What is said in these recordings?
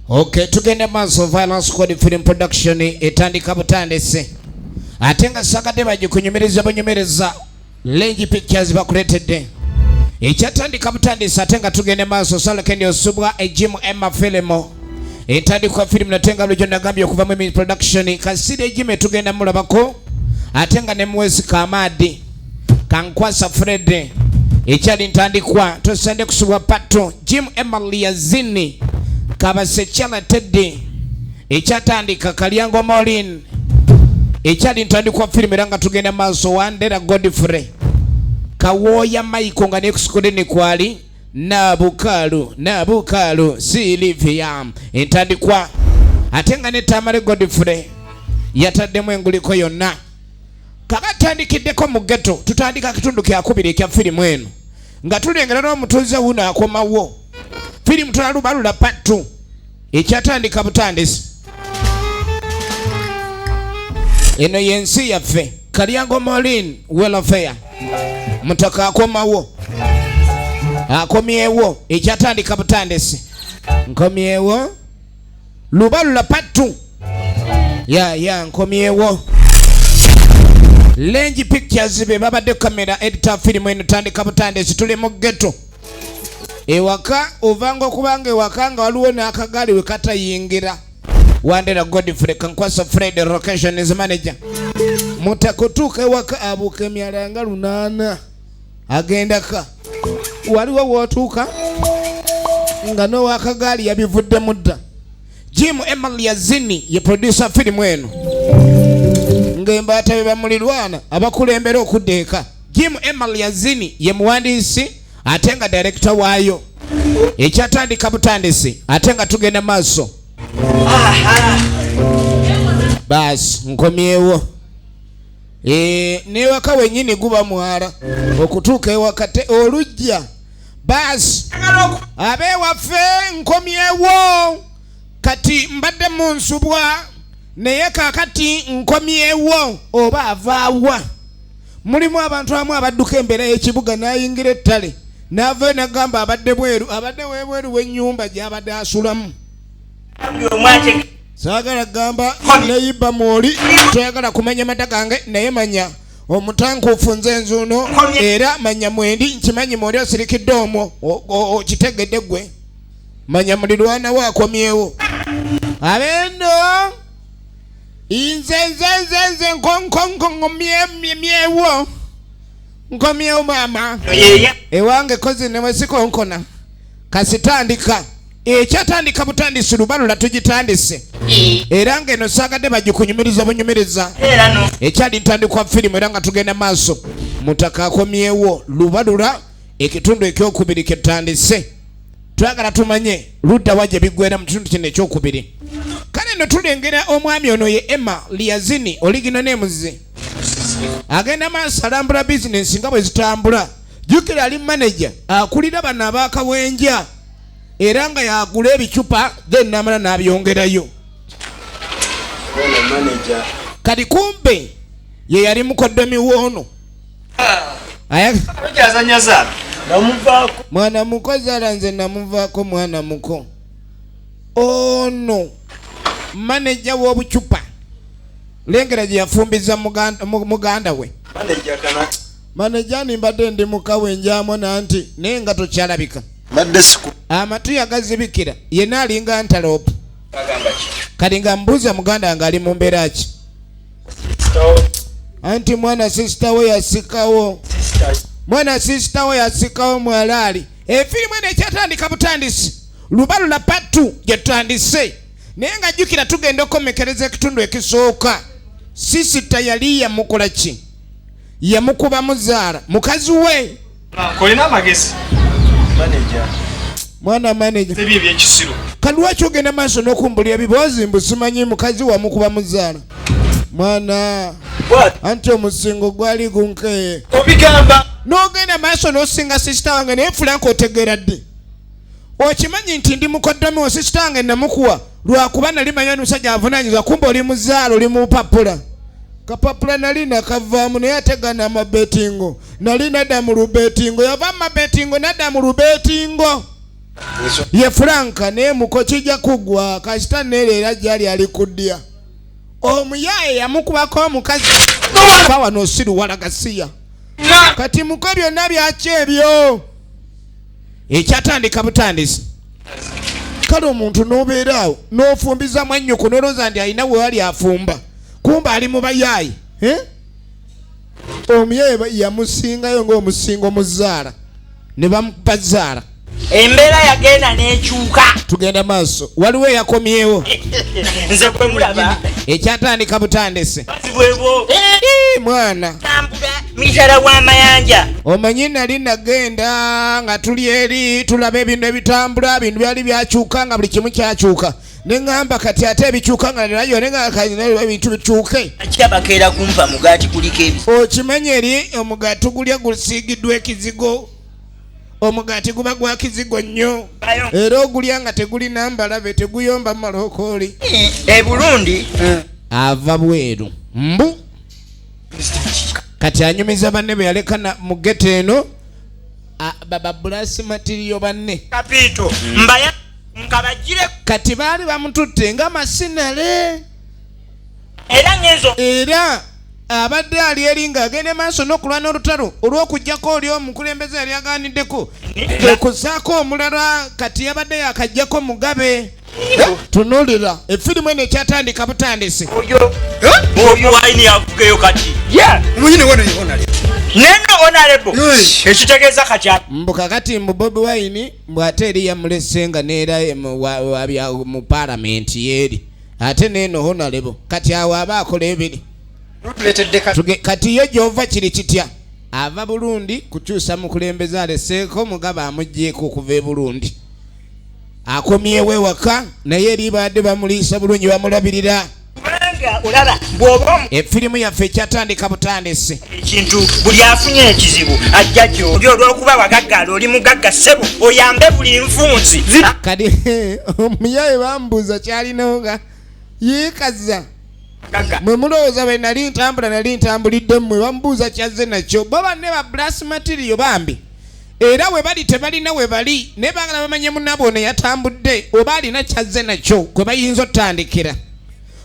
Okay, tugende maaso Violence Squad Film Production etandika butandisi. Atenga sakade bagikunyumiriza banyumireza Lengi Pictures bakuletedde. Ekyatandika butandisi atenga tugende maaso Salakeni Osubwa EMMY film. Etandika film natenga lujo nagambye okuva mu production kaside ejime tugenda mulabako. Atenga ne mwezi kamadi kankwasa Fred. Ekyali ntandikwa tosende kusubwa pato EMMY yazini kabase chala Teddy ekyatandika kalyango Maureen ekyali ntandikwa film eranga tugenda maaso Wandera Godfrey kawoya Michael nga nekusukudeni kwali nabukalu Silvia entandikwa atenga ne Tamale Godfrey yataddemu enguliko yonna kakatandikideko mu ghetto tutandika kitundu kya kubiri kya film eno nga tulengera n'omutuuze wuno akomawo film tula Lubalula part 2 ekyatandika butandisi eno yensi yaffe kalyango Maureen welfare mutaka akomawo akomyewo ekyatandika butandisi nkomyewo Lubalula part 2 ya nkomyewo Lengi Pictures be babadde kamera editor film eno tandika butandisi tuli mu ghetto ewaka ovanga kubanga ewakanga waliwo n'akagali we katayingira Wandera Godfrey kankwasa Fred location is manager mutakutuka ewaka abuka emyalanga 8 agendaka waliwo wotuka nga no wakagali yabivudde mudda EMMY yazini ye producer film eno ngembata be bamulirwana abakulembera okudeeka EMMY yazini ye muwandiisi atenga director wayo ekyatandika butandisi atenga tugenda maaso bas nkomyewo newaka wenyini guba mwala okutuuka ewakate olujja bas abewaffe nkomyewo kati mbadde mu nsubwa naye kakati nkomyewo oba avaawa mulimu abantu amu abadduka embeera y'ekibuga n'ayingira ettale n'ava n'agamba abadde bweru w'ennyumba gy'abadde asulamu saagala gamba neyiba mwoli toyagala kumanya mata gange naye manya omutankuufu nze nzuuno era manya mwendi nkimanyi mwoli osirikidde omwo okitegedde gwe manya mulirwana we akomyewo abendo inze nkomyewo nkomyewo mama ewange kozi nemwesikonkona kasitandika ekyatandika butandisi Lubalula tugitandise era ngeno saagadde bagikunyumiriza bunyumiriza ekyali ntandikwa firimu era nga tugenda maaso mutaka akomyewo Lubalula ekitundu ekyokubiri ketandise twagala tumanye ludda wajja bigwera mu kitundu kino ekyokubiri kale no tulengera omwami ono ye EMMY yazini oligino nemuze agenda maaso alambula bizinesi nga bwe zitambula jukira ali manager akulira bano abakawenja era nga yagula ebicupa then namala n'abyongerayo kati kumbe ye yali mukoddomi woono mwana muko zala nze namuvaako mwana muko ono manager w'obucupa lengera gye yafumbiza muganda we manager nimbadde ndi mukawenjamu nanti naye nga tokyalabika amatu yagazibikira yena alinga antelope kati nga mbuuza muganda wange ali mu mbeera ki anti mwana sister we yasikawo mwalaali efirimu eno ekyatandika butandisi Lubalula part 2 gyetutandise naye nga jjukira tugenda okomekereza ekitundu ekisooka sisita yali yamukola ki yamukuba muzaala mukazi we kolina amagezi mwana manager ebyo ebyekisiru kalwaki ogenda maaso n'okumbulira ebiboozi mbu simanyi mukazi wamukuba muzaala mwana anti omusingo gwali gunkeye obigamba n'ogenda maaso n'osinga sisita wange naye Frank otegeera ddi okimanyi nti ndi mukoddomi wo sisita wange namukuwa lwakuba nali manya musajja avunaanyiza kumba oli muzaala oli mupapula kapapula nali nakavaamu naye ategana amabetingo nali nadda mu lubetingo yava mu mabetingo nadda mu lubetingo ye Franka ne mukokija kugwa kasita nerera jali ali kudya omuyaye yamukubako omukazi fawa no siru walagasiya kati mukobyo nabyachebyo ekyatandika butandisi kale omuntu nobeerawo nofumbiza mwannyoko noloza ndi alina we wali afumba kumba ali mu bayayi omuyaye yamusingayo ng'omusingo muzaala ne bamubazaala embeera yagenda n'ekyuka tugenda maaso waliwo yakomyewo nze kwe mulaba ekyatandika butandisi bwebo mwana tambula mitala w'amayanja omanyi nali nagenda nga tuli eri tulaba ebintu ebitambula bintu byali byakyuka nga buli kimu kyakyuka neŋŋamba kati ate ebikyuka nga nayo ebintu bikyuke kyabakeera kumpa mugaati kuliko ebi okimanyi eri omugaati gulya gusiigiddwa ekizigo omugaati guba gwa kizigo nnyo era ogulya nga tegulina mbalabe teguyomba malokooli e Burundi ava bweru mbu kati anyumiza banne bwe yaleka mu ghetto eno babulasi matiriyo banne kapito mbaya nkabagire kati baali bamututte nga masinale era ngezo era abadde ali eri ng'agenda maaso n'okulwana olutalo olw'okuggyako oli omukulembeze yali aganiddeko kwekusaako omulala kati yabadde yakaggyako mugabe tunulira efirimu eno ekyatandika butandisi oyo waini yavugeyo kati neno honorable ekitegeeza katya mbuka kati mbu Bobi Wine mbwate eri yamulese nga neera mu palamenti yeeri ate neno honorable kati awo aba akola ebiri kati ye gyova kiri kitya ava Burundi kukyusa mukulembeze aleseeko mugaba amugjeeko okuva e Burundi akomyewo ewaka naye eri badde bamuliisa bulungi bamulabirira olaba bw'oba efirimu yaffe ekyatandika butandisi ekintu buli afunye ekizibu ajja gyo oli olw'okuba wagaggala oli mugagga ssebo oyambe buli nfunzi kati omuyaye bambuuza kyalinawo nga yeekaza mwe mulowooza bwe nali ntambulidde mmwe bamubuuza kyazze nakyo bo banne ba brass material bambi era we bali tebalina we bali naye baagala bamanye munnabo ono yatambudde oba alina kyazze nakyo kwe bayinza otandikira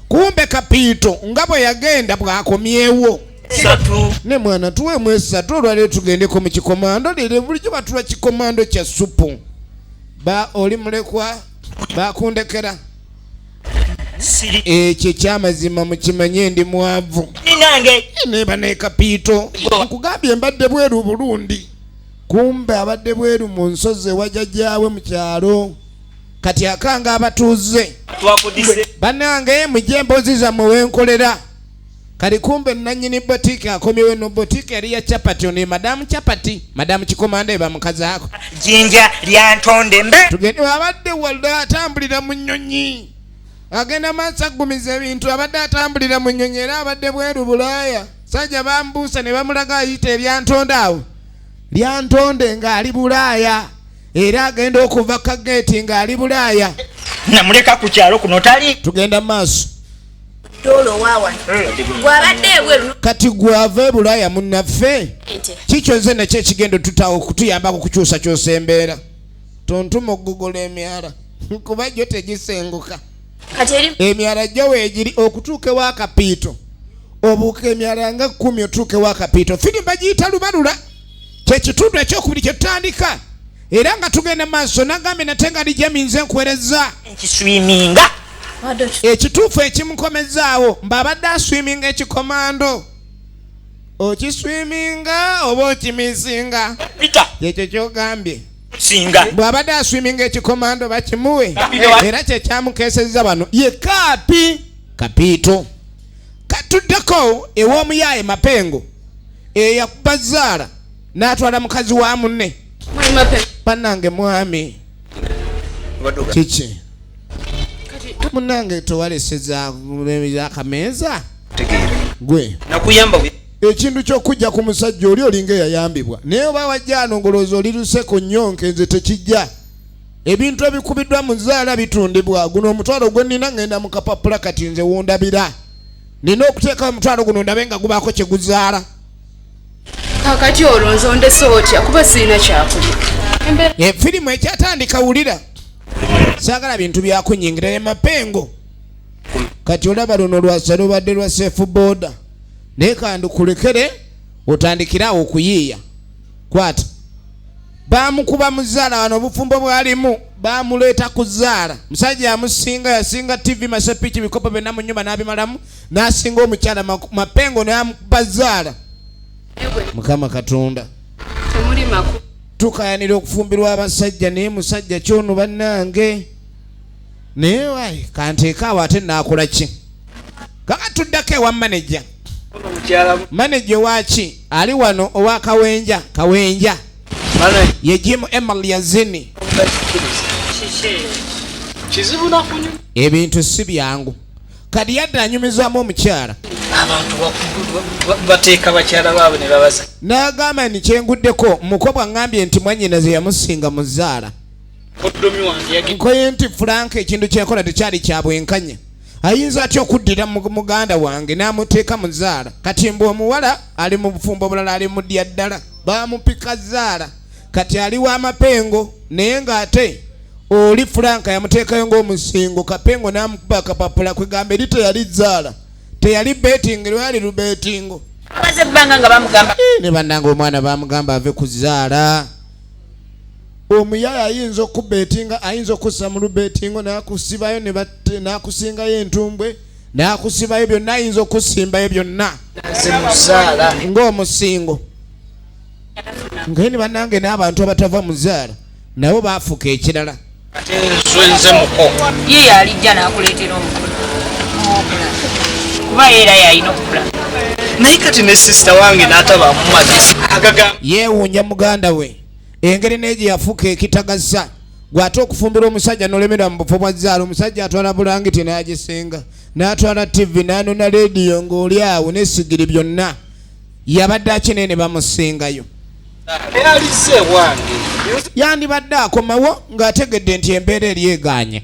kumbe kapiito nga bwe yagenda bwakomyewo ne mwana tuweemu esatu olwaleero tugendeko mu kikomando leero bulijjo batula kikomando kya supu oli mulekwa bakundekera ekyo kyamazima mukimanye ndi mwavu neba ne kapiito nkugambye mbadde bweru Burundi kumbe abadde bweru mu nsozi ewajjajjaawe mu kyalo kati akanga abatuuze bannange mujje emboozi zammwe wenkolera kali kumbe nannyini botiki akomyewo eno botiki yali ya chapati ono madamu chapati madamu kikomanda eba mukazi ako jinja lyantonde mbe tugende abadde walda atambulira mu nnyonyi agenda maaso aggumiza ebintu abadde atambulira mu nnyonyi era abadde bweru Bulaaya sajja bambuusa ne bamulaga ayita eryantonde awo lyantonde ng'ali Bulaaya era agenda okuva kageeti ng'ali Bulaaya namuleka ku kyalo kuno tali tugenda maaso dolo wawa gwabadde bweru kati gwava e Bulaaya munnaffe kikyo nze nakyo ekigendo tutawo okutuyambako kukyusa kyusa embeera tontuma okugogola emyala kuba gyo tegisenguka kati eri emyala gyo weegiri okutuuka ewa kapiito obuuka emyala nga 10 otuuka ewa kapiito firimba giyita Lubalula kyekitundu ekyokubiri kye tutandika era nga tugenda maaso nagambe nate nga lijaminze nkuwereza ekiswiminga ekituufu ekimukomezaawo mbabadde aswiminga ekikomando okiswiminga oba okimisinga ekyo kyogambye singa bw'abadde aswiminga ekikomando bakimuwe era kyekyamukeseza bano ye kapiito katuddeko ew'omuyaye Mapengo eyakuba Zaala n'atwala mukazi wa munne bannange mwami kiki munange towaleseza akameeza gwe nakuyamba ekintu ky'okujja ku musajja oli olinga eyayambibwa naye oba wajja anongolooza oliluseko nnyo nkenze tekijja ebintu ebikubiddwa mu Zaala bitundibwa guno omutwalo gwe nnina ngenda mu kapapula kati nze wondabira nina okuteekawo omutwalo guno ndabe nga gubaako kye guzaala kakati olwo nzondese otya kuba sirina kyakulya Firimu ekyatandika wulira saagala bintu byakunyingira mapengo kati olaba luno lwasa lubadde lwa safe border naye kandi kulekere otandikirawo okuyiiya kwata bamukuba muzaala wano obufumbo bwalimu bamuleeta kuzaala musajja amusinga yasinga TV masapiki bikopo byonna mu nnyumba n'abimalamu n'asinga omukyala mapengo n'amukuba zaala Mukama Katonda temuli makulu tukayanira okufumbirwa abasajja naye musajja kyono bannange naye wayi kanteekaawo ate naakola ki kaka tuddako ewa manager manager waki ali wano owa kawenja ye Jim Emal yazini kizibu nafunye ebintu si byangu kadi yadde anyumizaamu omukyala abantu bateeka bakyala baabwe ne babaza n'agamba nti kyenguddeko mukobwa ngambye nti mwannyinaze yamusinga muzaala oddomi wange nkoye nti Frank ekintu kyekola tekyali kya bwenkanya ayinza atya okuddira muganda wange n'amuteeka muzaala kati mbu omuwala ali mu bufumbo bulala ali mu ddya ddala bamupika zaala kati ali wa mapengo naye ng'ate oli Frank yamuteekayo ng'omusingo kapengo n'amukuba akapapula kwegamba eri teyali zaala teyali betting lwali lubetingo Amaze kubanga nga bamugamba ne bannanga omwana bamugamba ave kuzaala omuyaya ayinza okubetinga ayinza okussa mu lubetingo n'akusibayo ne batte n'akusingayo entumbwe n'akusibayo byonna ayinza okusimbayo byonna zimuzaala ng'omusingo ngaye ne bannange n'abantu abatava muzaala nabo baafuka ekirala ate nze muko ye yalijja n'akuleetera omukulu kuba era yalina okukula naye kati ne sisita wange n'ataba mumazisi agagamba yeewuunya muganda we engeri n'egi yafuka ekitagasa gw'ate okufumbira omusajja n'olemera mu bufo bwa zaala omusajja atwala bulangiti n'agisinga n'atwala TV n'anona leediyo ng'oli awo n'essigiri byonna yabadde akinene bamusingayo yalize wange yandibadde akomawo ng'ategedde nti embeera eri egaanye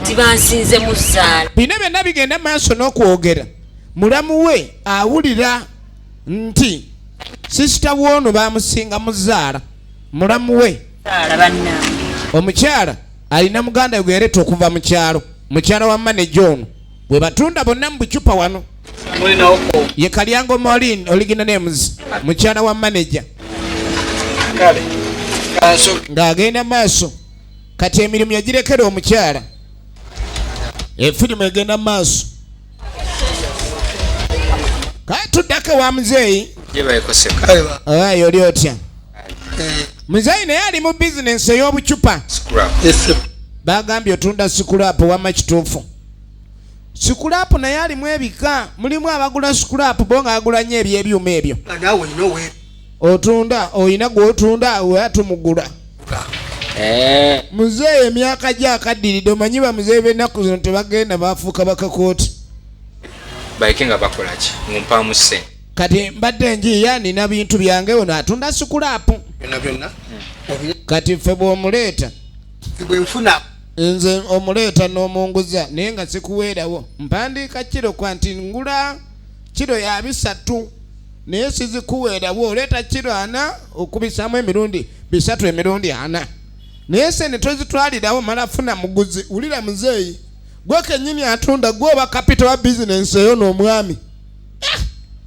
tibansinze mu ssaala bino byonna bigenda maaso n'okwogera mulamu we awulira nti sisita woono bamusinga mu zaala mulamu we saala banna omukyala alina muganda gwe yaleta okuva mu kyalo mukyala wa manager ono bwe batunda bonna mu bucupa wano mulinaoko ye Kalyango Maureen original names mukyala wa manager kale kanso ng'agenda maaso kati emirimu yagirekera omukyala efirimu egenda maaso kale tuddako wa muzeeyi yebayekoseka ayi oli otya muzeeyi naye ali mu bizinensi ey'obucupa bagambye otunda sikulapu wama kituufu sikulapu naye alimu ebika mulimu abagula sikulapu bo ng'agulanye ebyebyuma ebyo otunda oyina gw'otunda weatumugula muzeeyi emyaka gye akaddiridde omanyi bamuzeeyi b'ennaku zino tebagenda bafuuka bakakooti bayikenga bakolaki ngumpaamu ssente kati mbadde njiya nina bintu byange ono atunda sikulapu kati ffe bw'omuleeta nze omuleeta n'omunguza naye nga sikuweerawo mpandiika kiro kwa nti ngula kiro ya 3 naye sizikuweerawo oleeta kiro 4 okubisaamu emirundi 3 emirundi 4 naye sente tozitwalirawo mala funa muguzi wulira muzeeyi gwe kennyini atunda gwoba kapita wa bizinensi eyo n'omwami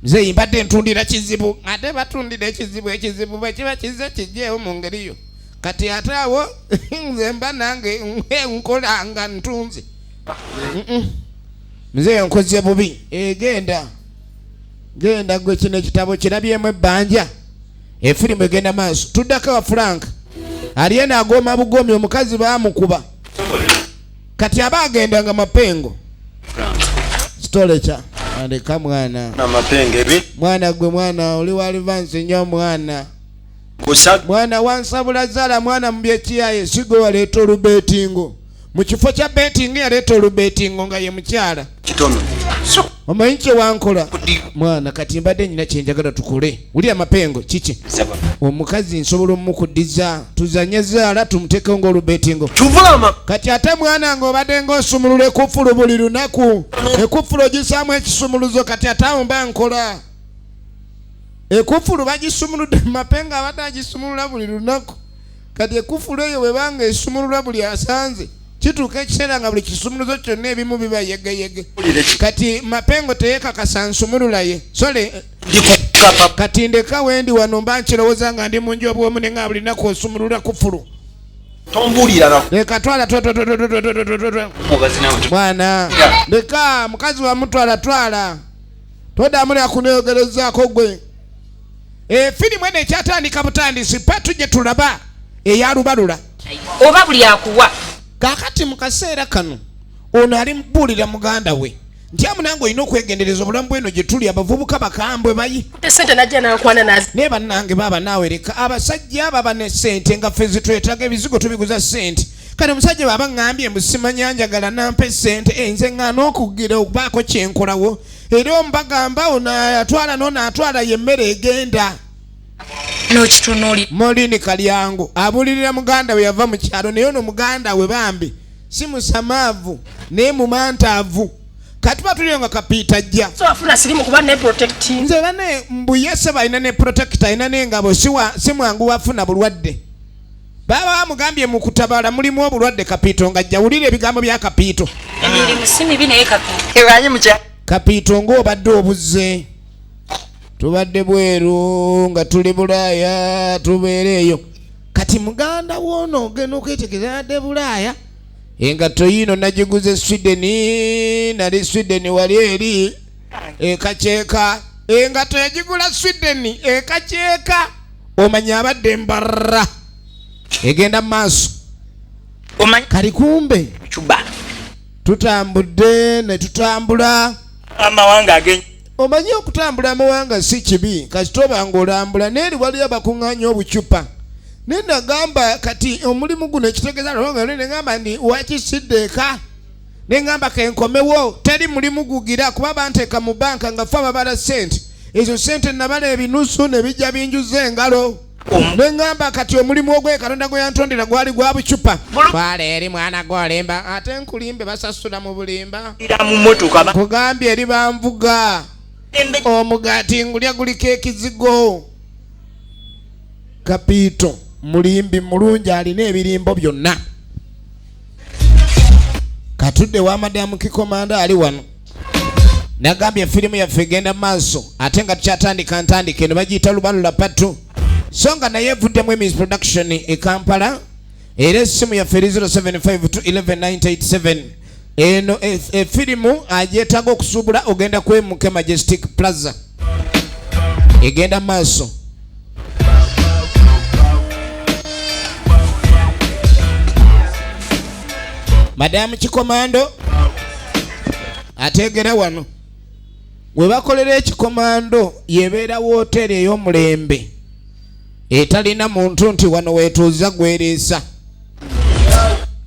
muzeeyi mbadde ntundira kizibu ate batundira ekizibu bwe kiba kize kijjeewo mu ngeriyo kati ate awo nze mba nange nkolanga ntunze muzeeyi nkoze bubi genda gwe kino ekitabo kirabyemu ebbanja efirimu egenda maaso tuddako wa Frank aliye n'agoma bugomi omukazi baamukuba kati aba agendanga mapengo stolecha andika mwana mwana gwe mwana oli wa Livansi nnyo mwana wansabula zaala mwana mu byekiyaye sigo waleeta olubetingo mu kifo kya betingi yaleeta olubetingo nga ye mukyala omanyi kye wankola mwana kati mbadde nyina kyenjagala tukole wuli amapengo kiki omukazi nsobola omukuddiza tuzanye zaala tumuteekeo ng'olubetingo kati ate mwana ng'obadde ng'osumulula ekufulu buli lunaku ekufulu ogisaamu ekisumuluzo kati ate awo mba nkola ekufulu bagisumuludde mapengo abadde agisumulula buli lunaku kati ekufulu eyo bwebanga esumulula buli asanze kituuka ekiseera nga buli kisumuluzo kyonna ebimu biba yegeyege kati mapengo teyekakasa nsumululaye sole kati ndeka wendi wano mba nkirowooza nga ndi munju obwomu ne nga buli naku osumulula kufulu leka twala mwana leka mukazi wamutwala todamulira kuneyogerezaako gwe firimu eno ekyatandika butandisi patuje tulaba eya Lubalula oba buli akuwa kakati mu kaseera kano ono ali mbuulira muganda we nti amunange olina okwegendereza obulamu bweno gye tuli abavubuka bakambwe bayi sente najja nakwana nazi naye bannange baba naawe leka abasajja baba ne sente nga ffe zitwetaaga ebizigo tubiguza sente kale omusajja baba ngambye musimanya njagala nampe sente nze ŋŋaana okugira okubaako kyenkolawo era omubagamba ono atwala n'ono atwala yemmere egenda n'okitunuulira Molini Kalyango abulirira muganda we yava mu kyalo naye ono muganda we bambi si musamaavu naye mumantaavu katuba tuliyo nga kapiita jja so afuna sirimu kuba ne protect nze bane mbuyese balina ne protector ina n'engabo si mwangu wafuna bulwadde baba bamugambye mu kutabala mulimu obulwadde kapiito nga jjawulira ebigambo bya kapiito emirimu si mibi naye kapiito ewanyi mukya kapiito ng'obadde obuze tubadde bweru nga tuli Bulaaya tubeereeyo kati muganda woono ogenda okwetegereza yadde Bulaaya engatto yino nagiguze Sweden nali Sweden wali eri ekaceeka engatto yagigula Sweden ekaceeka omanya abadde mbarra egenda mu maaso kali kumbe chuba tutambudde ne tutambula amawanga agenyi omanyi okutambula amawanga si kibi kasitoba ng'olambula neeri wali abakuŋŋaanya obucupa nenagamba kati omulimu guno ekitegeeza lwonga nengamba ndi wakisidde eka nengamba kenkomewo teri mulimu gugira kuba banteeka mu banka nga fe ababala sente ezo sente nabala ebinusu ne bijja binjuza engalo nengamba kati omulimu ogwe Katonda gwe yantondera gwali gwa bucupa twala eri mwana gwolimba ate nkulimbe basasula mu bulimba kugambye eri banvuga omugati ngulya guliko ekizigo kapiito mulimbi mulungi alina ebirimbo byonna katudde wa madamu kikomanda ali wano nagambye firimu yaffe egenda maaso ate nga tukyatandika ntandika eno bagiyita Lubalula patu so nga naye evuddemu emis production e Kampala era essimu yaffe eri 0752119887 eno efirimu agyetaaga okusuubula ogenda kwemuke Majestic Plaza egenda maaso madamu kikomando ategera wano we bakolera ekikomando yebeera wooteri ey'omulembe etalina muntu nti wano weetuuza gwereesa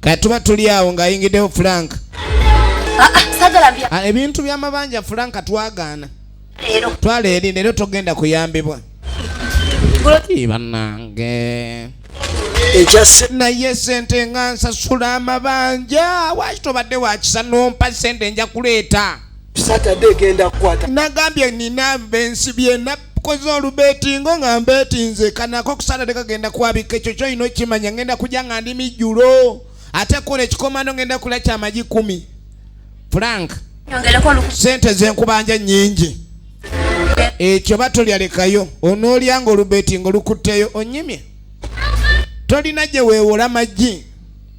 katuba tuli awo ng'ayingiddewo Frank ebintu by'amabanja Frank twagaana twala eri leero togenda kuyambibwa bannange naye sente nga nsasula amabanja waki tobadde wakisa nompa sente nja kuleeta nagambye nina bensibye nakoze olubetingo nga mbetinze kanako kusalade kagenda kwabika ekyo kyoyina okimanya ngenda kujja nga ndi mijjulo ate kola ekikomando ngenda kula kyamagi 10 Frank sente zenkubanja nyingi ekyo batolyalekayo onoolyanga olubetingo lukutteyo onyimye tolina gye weewola maggi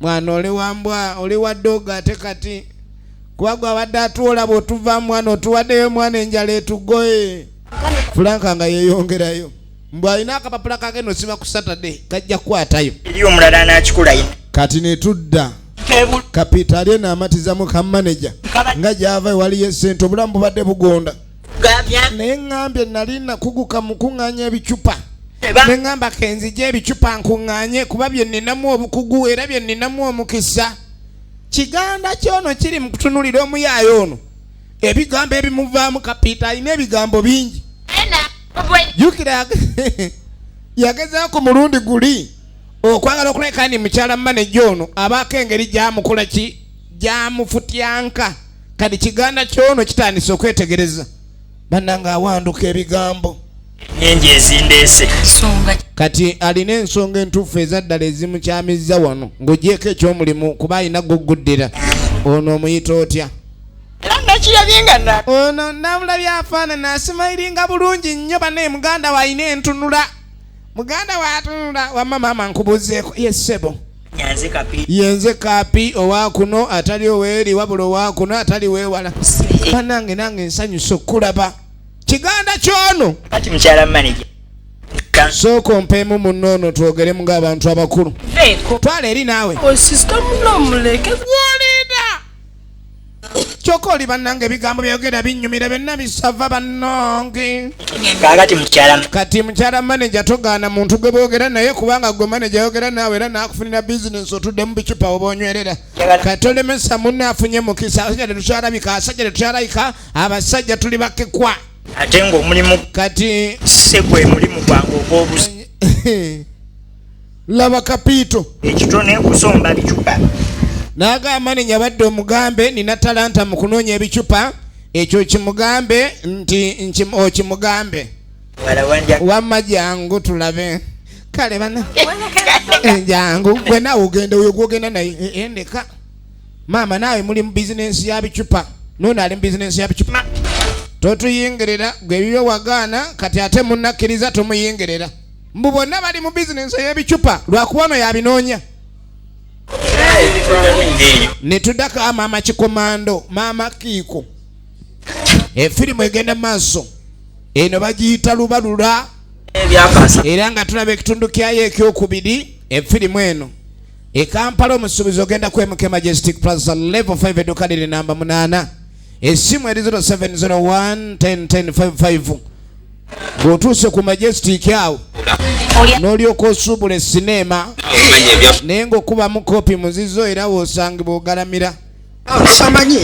mwana oli wambwa oli waddoga ate kati kuba gwe abadde atuwola bw'otuva mwana otuwaddeyo mwana enjala etugoye Fulanka nga yeeyongerayo mbw alina akapapula kake nosiba ku Saturday kajja kukwatayo eri omulala anakikulayo kati ne tudda kapiita ali enaamatizamu ka manager nga gy'ava waliyo essente obulamu bubadde bugonda naye ŋŋambye nali nakuguka mu kuŋŋaanya ebicupa nengamba kenzije ebicupa nkuŋŋaanye kuba bye nninamu obukugu era bye nninamu omukisa kiganda kyono kiri mu kutunulira omuyaayo ono ebigambo ebimuvaamu kapiita alina ebigambo bingi jukira yagezaako mulundi guli okwagala okuleka ni mukyala manager ono abaako engeri gyamukula ki gyamufutyanka kati kiganda kyono kitandise okwetegereza bannanga awanduka ebigambo nyenje ezindeese Songa. kati alina ensonga entuufu ezaddala ezimukyamizza wano ng'ogyeko ekyomulimu kuba alina gugguddira ono omuyita otya nakirabyenga ono namulabye afaanana asimayiringa bulungi nnyo bane muganda wayina entunula muganda waatunula wamma maama nkubuzeeko yessebo nyanze kapi yenze kaapi owakuno atali oweeri wabula owakuno atali weewala banange nange nsanyusa okulaba kiganda kyono kati mukyala manager sooka ompeemu munnoono twogeremu ng'abantu abakulu twala eri naawe Sister muno muleke. wolida kyokka oli bannange ebigambo byogera binnyumira byonna bisava bannange kakati mukyala kati mukyala manager togaana muntu gwe boogera naye kubanga gwe manager yogera naawe era naakufunira bizinesi otudde mu bicupa oba onywerera kati olemesa munne afunye mukisa abasajja tetukyalabika abasajja tetukyalabika abasajja tuli bakekwa ate ng'omulimu kati se gwe mulimu gwange ogw'obusi laba kapiito ekitone kusomba bicupa n'agamba nenya badde omugambe nina talanta mu kunoonya ebicupa ekyo kimugambe nti okimugambe wala wanja wamma jangu tulabe kale bana jangu gwe naawe ogenda oyo gwogenda naye endeka maama naawe muli mu bizinensi ya bicupa noono ali mu bizinensi ya bicupa totuyingirira gwe ebibyo wagaana kati ate munnakkiriza tomuyingirira mbu bonna bali mu bizinensi ey'ebicupa lwakuba ono yabinoonya ne tuddako maama kikomando maama kiiko efirimu egenda mu maaso eno bagiyita lubalula ebyakasa era nga tulaba ekitundu kyayo ekyokubiri efirimu eno ekampala omusuubizi ogenda ku MK Majestic Plaza level 5 edduka liri namba 8 essimu eri 0701101055 bw'otuuse ku Majestic awo n'olyoka osuubula esineema naye ng'okubamu kopi muzizo era w'osangibwa ogalamira samanyi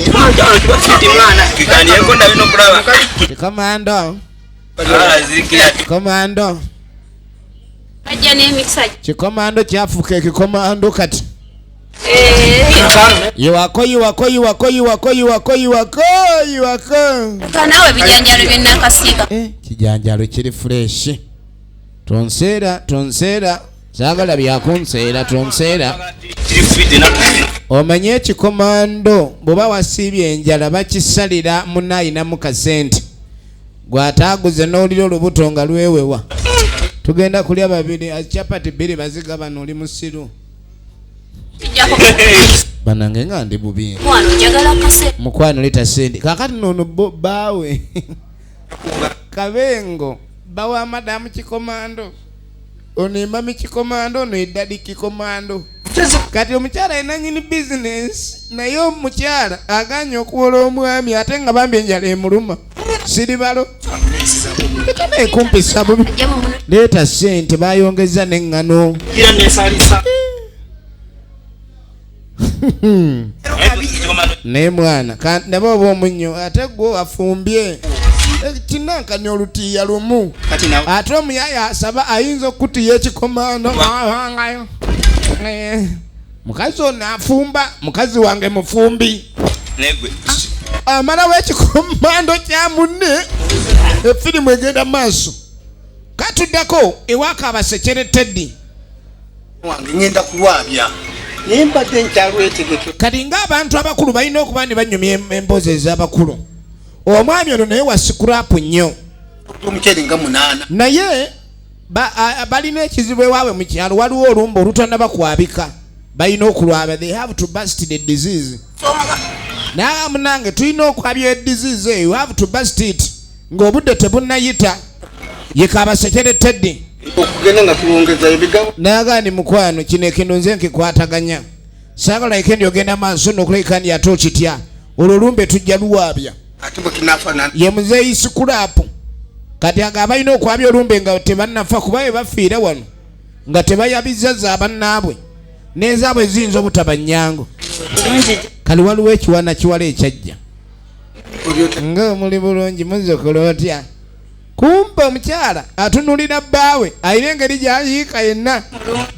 kikomando kikomando Bajja n'emikisa. kikomando kyafuuka ekikomando kati yiwako Kanaawe bijanjalo byennakasiika. kijanjalo kiri fureshi tonseera saagala byakunseera tonseera omanye ekikomando bw'oba wasiibye enjala bakisalira munaayinamu kasente gw'ataaguze n'olira olubuto nga lwewewa tugenda kulya babiri capati bbiri bazigabana oli musiru Bijjako. banange nga ndi bubi Mwana njagala kase. mukwano leta sente kakati nono baawe kabengo bawa madamu kikomando ono emami kikomando ono eddadi kikomando kati omukyala ena nyini bizinesi naye omukyala aganya okuwola omwami ate nga bambi enjala emuluma siribalo ekana ekumpisa bubi leeta sente bayongeza neŋŋano naye mwana naba oba omunyo ate gwe afumbye kinankani olutiya lumu ate omuyaya asaba ayinza okutiya ekikomando mukazi ono afumba mukazi wange mufumbi amalawo ekikomando kya munne efirimu egenda maaso katuddako ewaaka abasekere Teddy wange ngenda kulwabya naye mbadde nkyalwetegeke kati ng'abantu abakulu balina okuba ne banyumya emboozi ez'abakulu omwami ono naye wa sikurapu nnyo omukyere nga 8 naye balina ekizibu ewaabwe mu kyalo waliwo olumba olutannaba kwabika balina okulwaba they have to bust the disease naye munange tulina okwabya edisease eyo you have to bust it ng'obudde tebunnayita yeka abasekere Teddy okugenda nga tulongeza ebigabo naagaani mukwano kino ekino nze nkikwataganya saagala ikendi ogenda maaso n'okulabika ndi ate okitya olwo lumbe tujja luwaabya ate bwe kinafaanana ye muzeeyi sikulapu kati aga abalina okwabya olumbe nga tebannafa kuba bwe bafiira wano nga tebayabizza za bannaabwe n'ezaabwe ziyinza obutaba nnyango kali waliwo ekiwana kiwala ekyajja nga muli bulungi muzzukulu otya kumpa omukyala atunulira bbaawe ayina engeri gy'ayiika yenna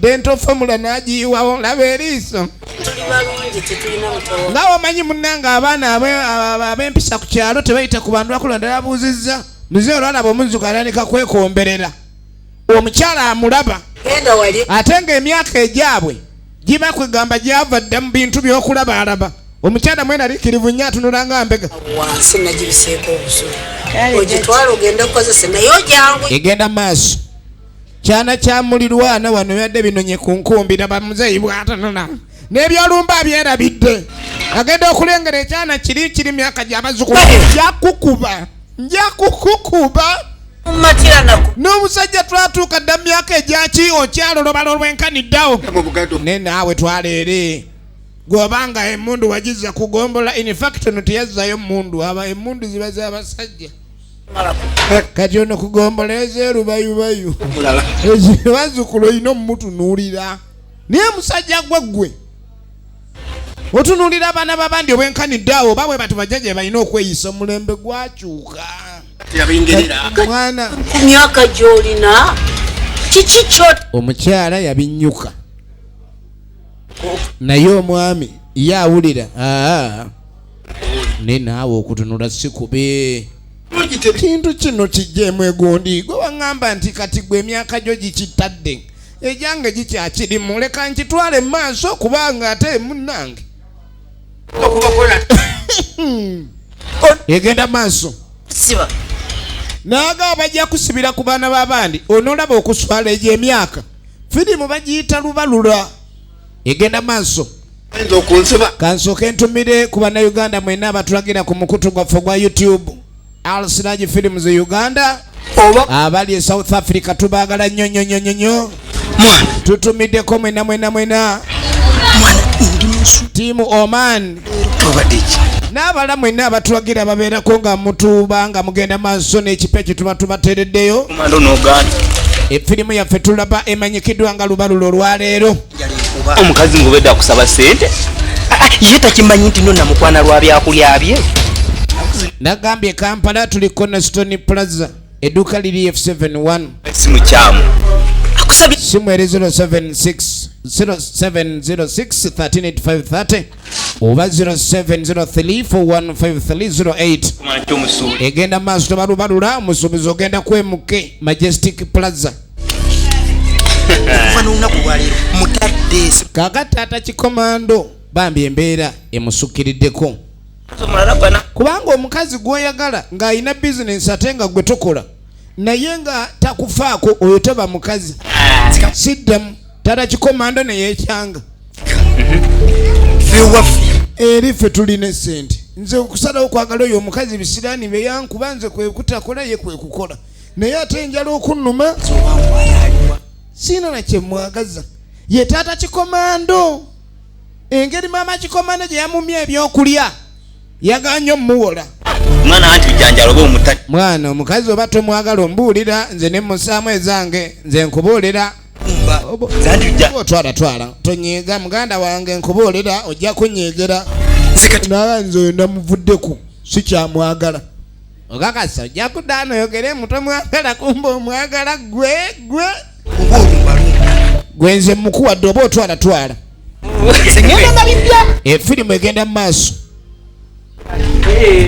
dental formula n'agiyiwawo laba eriiso nga omanyi munnanga abaana ab'empisa ku kyalo tebayita ku bantu bakulu ndala abuuzizza Mzee olaba omuzuka alanika kwekomberera. Omukyala amulaba. Atenga emyaka egyabwe giba kwegamba gyavadde mu bintu by'okulaba alaba. Omukyala mwena alikirivu nnyo atunulanga mbega. Wansi nagibiseeko obusulu. Ogitwala ogenda kukozesa naye ojangu. Egenda maaso. Kyana kya mulirwana wano yadde binonye ku nkumbi laba muzeeyi bw'atunula. N'ebyolumba byerabidde. Agenda okulengera ekyana kiri myaka gy'abazzukulu. Njakukukuba. N'omusajja twatuuka dda myaka egyaki okyalo lubalo lwenkaniddawo. Ne naawe twaleere. Gwobanga emmundu wagiza kugombola in fact no teyazzayo emmundu aba emmundu ziba z'abasajja. Kati ono kugombola ezeerubayubayu. Bazzukulu ino mmutunuulira. Naye musajja gwe. Otunuulira abaana babandi obwenkaniddawo oba bwe batu bajjaje balina okweyisa omulembe gwakyuka. Mwana ku myaka gy'olina kiki kyo? Omukyala yabinnyuka. Naye omwami yaawulira ne naawe okutunula si kubi. Kintu kino kijjeemu egondi gwe waŋŋamba nti kati gwe emyaka gyo gikitadde ejange gikyakirimu leka nkitwale mu maaso kubanga ate munnange egenda maaso naaga bajja kusibira ku baana b'abandi onoolaba okuswala egy'emyaka firimu bagiyita Lubalula egenda maaso. Kansooke ntumire ku bannayuganda mwena abatulagira ku mukutu gwaffe gwa YouTube Al-Siraj Films Uganda abali e South Africa tubaagala nnyo. Tutumiddeko mwena tiimu Oman n'abala mwena abatulagira babeerako nga mutuuba nga mugenda maaso n'ekipe kituba tubateereddeyo. Efirimu yaffe tulaba emanyikiddwa nga Lubalula olwaleero. Omukazi ngobedde akusaba sente ye takimanyi nti nno namukwana lwa byakulya bye. Nagambye Kampala tuli Cornerstone Plaza edduuka liri F71 simu kyamu simu eri 0706-138530 oba 0703415308 egenda maaso toba Lubalula omusuubizi ogenda kwemuke Majestic Plaza. Kakatata kikomando bambi embeera emusukiriddeko kubanga omukazi gw'oyagala ng'alina bizinensi ate nga gwe tokola naye nga takufaako oyo toba mukazi siddamu tata kikomando neyeekyanga eri ffe tulina essente nze okusalawo okwagala oyo omukazi bisiraani be yankuba nze kwe kutakola ye kwe kukola naye ate enjala okunnuma siina na kyemwagaza ye taata kikomando engeri maama kikomando gye yamumya ebyokulya yaganya omuwola mwana anti janjalo bo omutaki mwana omukazi oba tomwagala ombuulira nze ne musaamu ezange nze nkubuulira twala tonyiiga muganda wange nkubuulira ojja kunyiigera naye nze oyo namuvuddeku si kyamwagala okakasa ojja kuddaano oyogere muto mwagala kumba omwagala gwe nze mukuwadde oba otwala efirimu egenda mu maaso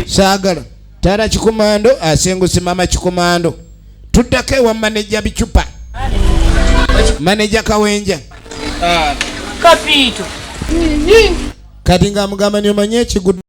saagala taata kikomando asenguse maama kikomando tuddako ewa maneja bicupa maneja kawenja Kapito kati nga mugamba ni omanye ekigudu